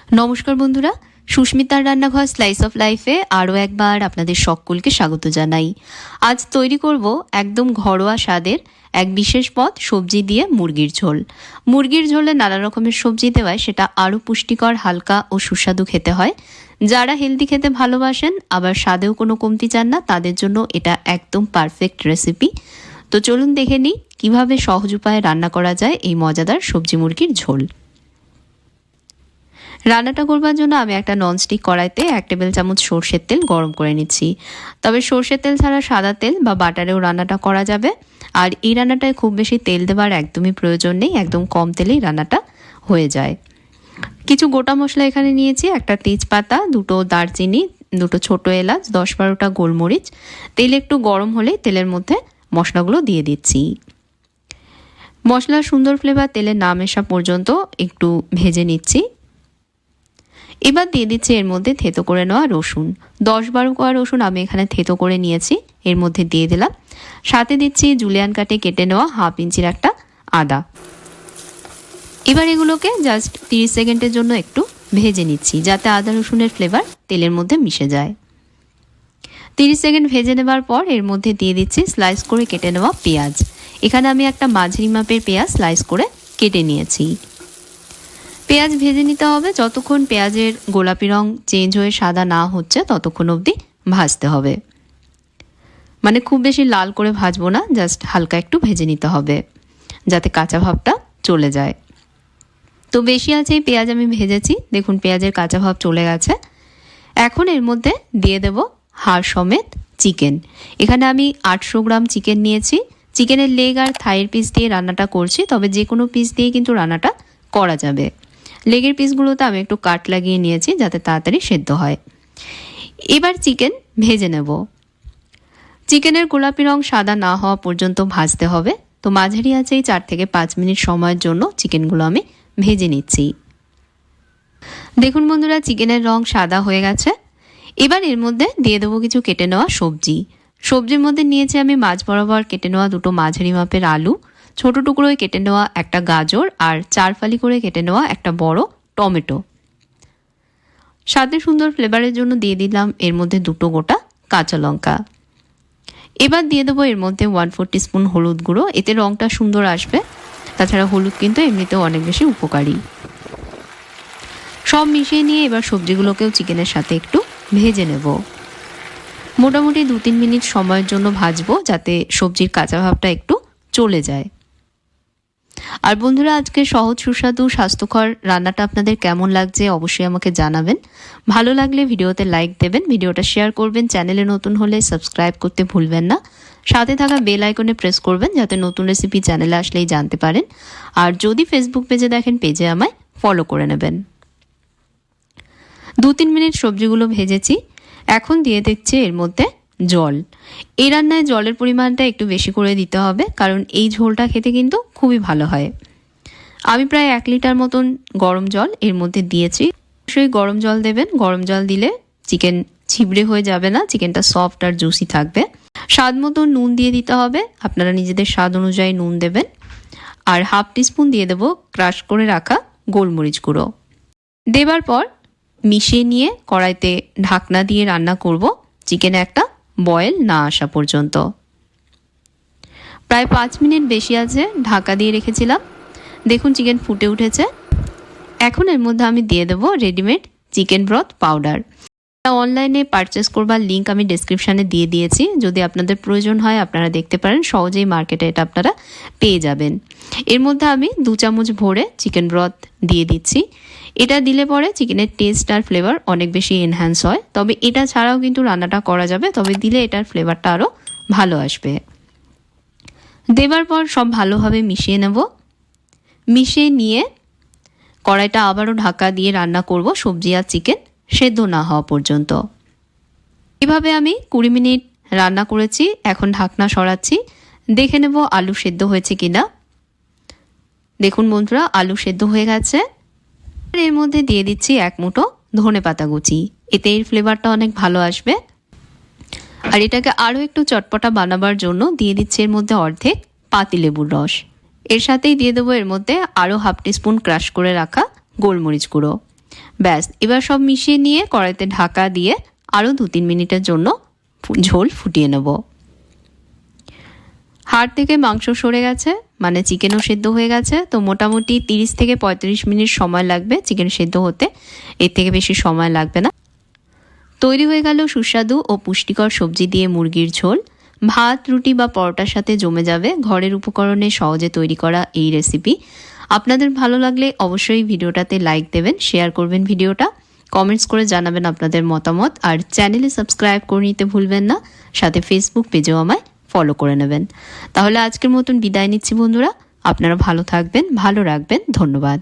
নমস্কার বন্ধুরা, সুস্মিতার রান্নাঘর স্লাইস অফ লাইফে আরও একবার আপনাদের সকলকে স্বাগত জানাই। আজ তৈরি করব একদম ঘরোয়া স্বাদের এক বিশেষ পদ, সবজি দিয়ে মুরগির ঝোল। মুরগির ঝোলে নানা রকমের সবজি দেওয়ায় সেটা আরও পুষ্টিকর, হালকা ও সুস্বাদু খেতে হয়। যারা হেলদি খেতে ভালোবাসেন আবার স্বাদেও কোনো কমতি চান না, তাদের জন্য এটা একদম পারফেক্ট রেসিপি। তো চলুন দেখে নিই কীভাবে সহজ উপায়ে রান্না করা যায় এই মজাদার সবজি মুরগির ঝোল। রান্নাটা করবার জন্য আমি একটা ননস্টিক কড়াইতে 1 টেবিল চামচ সর্ষের তেল গরম করে নিচ্ছি। তবে সর্ষের তেল ছাড়া সাদা তেল বা বাটারেও রান্নাটা করা যাবে। আর এই রান্নাটায় খুব বেশি তেল দেওয়ার একদমই প্রয়োজন নেই, একদম কম তেলেই রান্নাটা হয়ে যায়। কিছু গোটা মশলা এখানে নিয়েছি, একটা তেজপাতা, 2টো দারচিনি, 2টো ছোট এলাচ, 10-12টা গোলমরিচ। তেল একটু গরম হলে তেলের মধ্যে মশলাগুলো দিয়ে দিচ্ছি। মশলার সুন্দর ফ্লেভার তেলে না মেশা পর্যন্ত একটু ভেজে নিচ্ছি। এবার দিয়ে দিচ্ছি এর মধ্যে থেতো করে নেওয়া রসুন। 10-12 কোয়া রসুন আমি এখানে থেতো করে নিয়েছি, এর মধ্যে দিয়ে দিলাম। সাথে দিচ্ছি জুলিয়ান কাটে কেটে নেওয়া 1/2 ইঞ্চির একটা আদা। এবার এগুলোকে জাস্ট 30 সেকেন্ডের জন্য একটু ভেজে নিচ্ছি, যাতে আদা রসুনের ফ্লেভার তেলের মধ্যে মিশে যায়। 30 সেকেন্ড ভেজে নেবার পর এর মধ্যে দিয়ে দিচ্ছি স্লাইস করে কেটে নেওয়া পেঁয়াজ। এখানে আমি একটা মাঝারি মাপের পেঁয়াজ স্লাইস করে কেটে নিয়েছি। পেঁয়াজ ভেজে নিতে হবে, যতক্ষণ পেঁয়াজের গোলাপি রং চেঞ্জ হয়ে সাদা না হচ্ছে ততক্ষণ অবধি ভাজতে হবে। মানে খুব বেশি লাল করে ভাজবো না, জাস্ট হালকা একটু ভেজে নিতে হবে যাতে কাঁচা ভাবটা চলে যায়। তো বেশি আছে এই পেঁয়াজ আমি ভেজেছি, দেখুন পেঁয়াজের কাঁচা ভাব চলে গেছে। এখন এর মধ্যে দিয়ে দেব হাড় সমেত চিকেন। এখানে আমি 800 গ্রাম চিকেন নিয়েছি। চিকেনের লেগ আর থাইয়ের পিস দিয়ে রান্নাটা করছি, তবে যে কোনো পিস দিয়ে কিন্তু রান্নাটা করা যাবে। লেগের পিসগুলোতে আমি একটু কাট লাগিয়ে নিয়েছি যাতে তাড়াতাড়ি সেদ্ধ হয়। এবার চিকেন ভেজে নেব। চিকেনের গোলাপি রং সাদা না হওয়া পর্যন্ত ভাজতে হবে। তো মাঝারি আঁচেই 4 থেকে 5 মিনিট সময়ের জন্য চিকেনগুলো আমি ভেজে নিচ্ছি। দেখুন বন্ধুরা, চিকেনের রং সাদা হয়ে গেছে। এবার এর মধ্যে দিয়ে দেবো কিছু কেটে নেওয়া সবজি। সবজির মধ্যে নিয়েছি আমি মাঝ বরাবর কেটে নেওয়া 2টো মাঝারি মাপের আলু, ছোট টুকরোয় কেটে নেওয়া একটা গাজর আর 4 ফালি করে কেটে নেওয়া একটা বড় টমেটো। সাথে সুন্দর ফ্লেভারের জন্য দিয়ে দিলাম এর মধ্যে 2টো গোটা কাঁচা লঙ্কা। এবার দিয়ে দেবো এর মধ্যে 1/4 টিস্পুন হলুদ গুঁড়ো, এতে রংটা সুন্দর আসবে। তাছাড়া হলুদ কিন্তু এমনিতেও অনেক বেশি উপকারী। সব মিশিয়ে নিয়ে এবার সবজিগুলোকেও চিকেনের সাথে একটু ভেজে নেব। মোটামুটি 2-3 মিনিট সময়ের জন্য ভাজবো, যাতে সবজির কাঁচা ভাবটা একটু চলে যায়। আর বন্ধুরা, আজকে সহজ সুস্বাদু স্বাস্থ্যকর রান্নাটা আপনাদের কেমন লাগছে অবশ্যই আমাকে জানাবেন। ভালো লাগলে ভিডিওতে লাইক দেবেন, ভিডিওটা শেয়ার করবেন, চ্যানেলে নতুন হলে সাবস্ক্রাইব করতে ভুলবেন না। সাথে থাকা বেল আইকনে প্রেস করবেন যাতে নতুন রেসিপি চ্যানেলে আসলেই জানতে পারেন। আর যদি ফেসবুক পেজে দেখেন, পেজে আমায় ফলো করে নেবেন। 2-3 মিনিট সবজিগুলো ভেজেছি। এখন দিয়ে দিচ্ছি এর মধ্যে জল। এই রান্নায় জলের পরিমাণটা একটু বেশি করে দিতে হবে, কারণ এই ঝোলটা খেতে কিন্তু খুবই ভালো হয়। আমি প্রায় 1 লিটার মতন গরম জল এর মধ্যে দিয়েছি। অবশ্যই গরম জল দেবেন, গরম জল দিলে চিকেন ছিবড়ে হয়ে যাবে না, চিকেনটা সফট আর জুসি থাকবে। স্বাদ মতো নুন দিয়ে দিতে হবে, আপনারা নিজেদের স্বাদ অনুযায়ী নুন দেবেন। আর 1/2 টিস্পুন দিয়ে দেবো ক্রাশ করে রাখা গোলমরিচ গুঁড়ো। দেবার পর মিশিয়ে নিয়ে কড়াইতে ঢাকনা দিয়ে রান্না করব চিকেনে একটা বয়েল না আসা পর্যন্ত। প্রায় 5 মিনিট বেশি আছে ঢাকা দিয়ে রেখেছিলাম। দেখুন চিকেন ফুটে উঠেছে। এখন এর মধ্যে আমি দিয়ে দেবো রেডিমেড চিকেন ব্রথ পাউডার। অনলাইনে পারচেস করবার লিঙ্ক আমি ডেসক্রিপশানে দিয়ে দিয়েছি, যদি আপনাদের প্রয়োজন হয় আপনারা দেখতে পারেন, সহজেই মার্কেটে এটা আপনারা পেয়ে যাবেন। এর মধ্যে আমি 2 চামচ ভরে চিকেন ব্রথ দিয়ে দিচ্ছি। এটা দিলে পরে চিকেনের টেস্ট আর ফ্লেভার অনেক বেশি এনহ্যান্স হয়। তবে এটা ছাড়াও কিন্তু রান্নাটা করা যাবে, তবে দিলে এটার ফ্লেভারটা আরও ভালো আসবে। দেবার পর সব ভালোভাবে মিশিয়ে নেব। মিশিয়ে নিয়ে কড়াইটা আবারও ঢাকা দিয়ে রান্না করব সবজি আর চিকেন সেদ্ধ না হওয়া পর্যন্ত। এভাবে আমি 20 মিনিট রান্না করেছি। এখন ঢাকনা সরাচ্ছি, দেখে নেব আলু সেদ্ধ হয়েছে কিনা। দেখুন বন্ধুরা, আলু সেদ্ধ হয়ে গেছে। এর মধ্যে দিয়ে দিচ্ছি 1 মুঠো ধনেপাতা কুচি, এতে এর ফ্লেভারটা অনেক ভালো আসবে। আর এটাকে আরও একটু চটপটা বানাবার জন্য দিয়ে দিচ্ছি এর মধ্যে অর্ধেক পাতিলেবুর রস। এর সাথেই দিয়ে দেবো এর মধ্যে আরও 1/2 টিস্পুন ক্রাশ করে রাখা গোলমরিচ গুঁড়ো। ব্যাস, এবার সব মিশিয়ে নিয়ে কড়াইতে ঢাকা দিয়ে আরও 2-3 মিনিটের জন্য ঝোল ফুটিয়ে নেব। হাড় থেকে মাংস সরে গেছে, মানে চিকেনও সেদ্ধ হয়ে গেছে। তো মোটামুটি 30 থেকে 35 মিনিট সময় লাগবে চিকেন সেদ্ধ হতে, এর থেকে বেশি সময় লাগবে না। তৈরি হয়ে গেল সুস্বাদু ও পুষ্টিকর সবজি দিয়ে মুরগির ঝোল। ভাত, রুটি বা পরোটার সাথে জমে যাবে ঘরের উপকরণে সহজে তৈরি করা এই রেসিপি। আপনাদের ভালো লাগলে অবশ্যই ভিডিওটাতে লাইক দেবেন, শেয়ার করবেন ভিডিওটা, কমেন্টস করে জানাবেন আপনাদের মতামত, আর চ্যানেলে সাবস্ক্রাইব করে নিতে ভুলবেন না। সাথে ফেসবুক পেজেও আমায় ফলো করে নেবেন। তাহলে আজকের মতন বিদায় নিচ্ছি বন্ধুরা। আপনারা ভালো থাকবেন, ভালো রাখবেন। ধন্যবাদ।